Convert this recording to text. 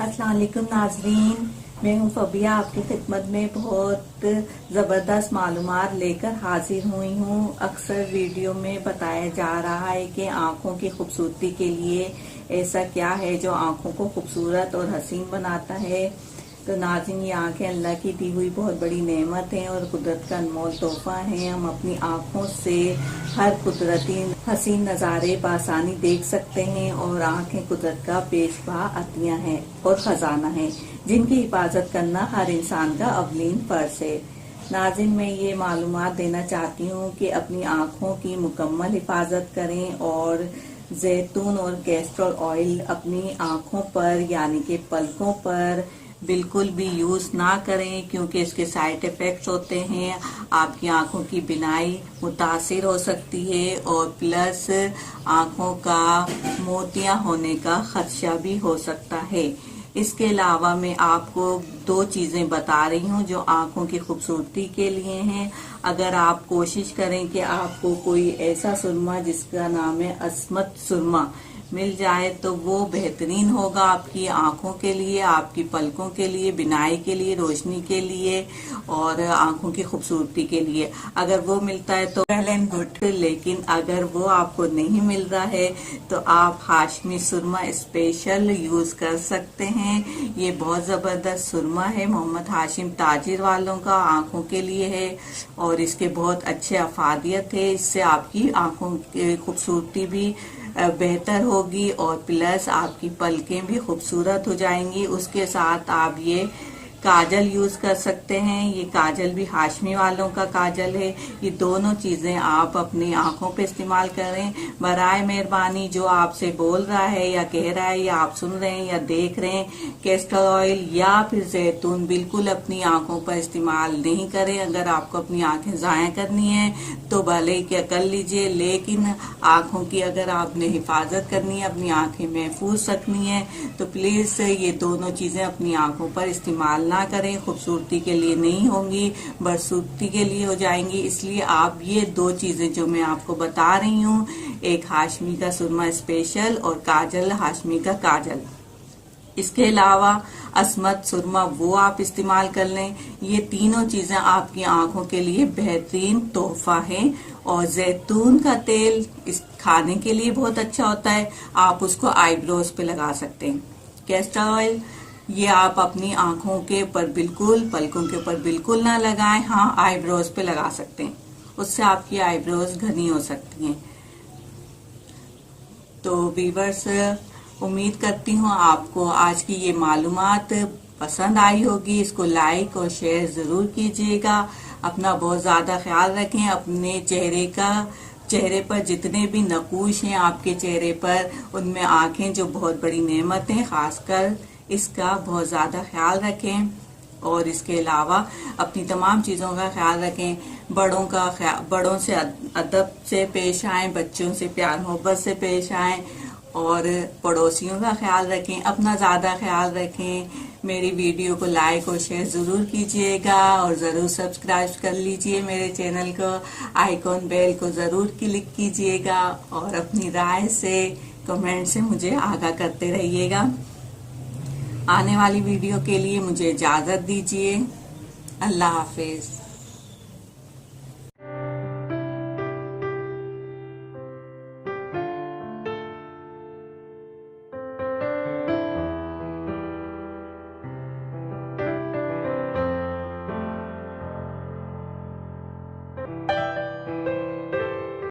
अस्सलाम वालेकुम नाजरीन, मैं हूँ फबिया आपकी खिदमत में बहुत ज़बरदस्त मालूमात लेकर हाजिर हुई हूँ। अक्सर वीडियो में बताया जा रहा है कि आँखों की खूबसूरती के लिए ऐसा क्या है जो आँखों को खूबसूरत और हसीन बनाता है। तो नाज़रीन, ये आँखें अल्लाह की दी हुई बहुत बड़ी नेमत हैं और कुदरत का अनमोल तोहफा है। हम अपनी आँखों से हर कुदरती हसीन नज़ारे बआसानी देख सकते हैं और आँखें कुदरत का पेशवा अतिया हैं और खजाना है जिनकी हिफाजत करना हर इंसान का अवलीन फर्ज है। नाज़रीन, मैं ये मालूमात देना चाहती हूँ कि अपनी आँखों की मुकम्मल हिफाजत करें और जैतून और कैस्ट्रोल ऑयल अपनी आँखों पर यानी कि पलकों पर बिल्कुल भी यूज ना करें, क्योंकि इसके साइड इफेक्ट्स होते हैं। आपकी आंखों की बिनाई मुतासिर हो सकती है और प्लस आंखों का मोतिया होने का खदशा भी हो सकता है। इसके अलावा मैं आपको दो चीजें बता रही हूँ जो आंखों की खूबसूरती के लिए हैं। अगर आप कोशिश करें कि आपको कोई ऐसा सुरमा जिसका नाम है अस्मत सुरमा मिल जाए तो वो बेहतरीन होगा आपकी आंखों के लिए, आपकी पलकों के लिए, बिनाई के लिए, रोशनी के लिए और आंखों की खूबसूरती के लिए। अगर वो मिलता है तो वेल एंड गुड, लेकिन अगर वो आपको नहीं मिल रहा है तो आप हाशमी सुरमा स्पेशल यूज कर सकते हैं। ये बहुत जबरदस्त सुरमा है, मोहम्मद हाशिम ताजिर वालों का आंखों के लिए है और इसके बहुत अच्छे अफादियत है। इससे आपकी आंखों की खूबसूरती भी बेहतर होगी और प्लस आपकी पलकें भी खूबसूरत हो जाएंगी। उसके साथ आप ये काजल यूज कर सकते हैं। ये काजल भी हाशमी वालों का काजल है। ये दोनों चीजें आप अपनी आंखों पे इस्तेमाल करें। बराए मेहरबानी जो आपसे बोल रहा है या कह रहा है या आप सुन रहे हैं या देख रहे हैं, कैस्टर ऑयल या फिर जैतून बिल्कुल अपनी आंखों पर इस्तेमाल नहीं करें। अगर आपको अपनी आंखें जाया करनी है तो भले ही क्या कर लीजिए, लेकिन आंखों की अगर आपने हिफाजत करनी है, अपनी आंखें महफूज रखनी है तो प्लीज ये दोनों चीजें अपनी आंखों पर इस्तेमाल ना करें। खूबसूरती के लिए नहीं होंगी, बदसूरती के लिए हो जाएंगी। इसलिए आप ये दो चीजें जो मैं आपको बता रही हूँ, एक हाशमी का सुरमा स्पेशल और काजल हाशमी का काजल, इसके अलावा अस्मत सुरमा वो आप इस्तेमाल कर लें। ये तीनों चीजें आपकी आंखों के लिए बेहतरीन तोहफा है। और जैतून का तेल इस खाने के लिए बहुत अच्छा होता है, आप उसको आईब्रोज पे लगा सकते हैं। कैस्टर ऑयल ये आप अपनी आंखों के ऊपर बिल्कुल, पलकों के ऊपर बिल्कुल ना लगाएं, हाँ आईब्रोज पे लगा सकते हैं, उससे आपकी आईब्रोज घनी हो सकती हैं। तो व्यूअर्स, उम्मीद करती हूँ आपको आज की ये मालूमात पसंद आई होगी। इसको लाइक और शेयर जरूर कीजिएगा। अपना बहुत ज्यादा ख्याल रखें। अपने चेहरे पर जितने भी नकूश हैं आपके चेहरे पर, उनमें आंखें जो बहुत बड़ी नेमत है, खासकर इसका बहुत ज्यादा ख्याल रखें। और इसके अलावा अपनी तमाम चीजों का ख्याल रखें। बड़ों से अदब से पेश आएं, बच्चों से प्यार मोहब्बत से पेश आएं और पड़ोसियों का ख्याल रखें। अपना ज्यादा ख्याल रखें। मेरी वीडियो को लाइक और शेयर जरूर कीजिएगा और जरूर सब्सक्राइब कर लीजिए मेरे चैनल को। आइकॉन बेल को जरूर क्लिक कीजिएगा और अपनी राय से, कमेंट से मुझे आगाह करते रहिएगा। आने वाली वीडियो के लिए मुझे इजाजत दीजिए। अल्लाह हाफिज।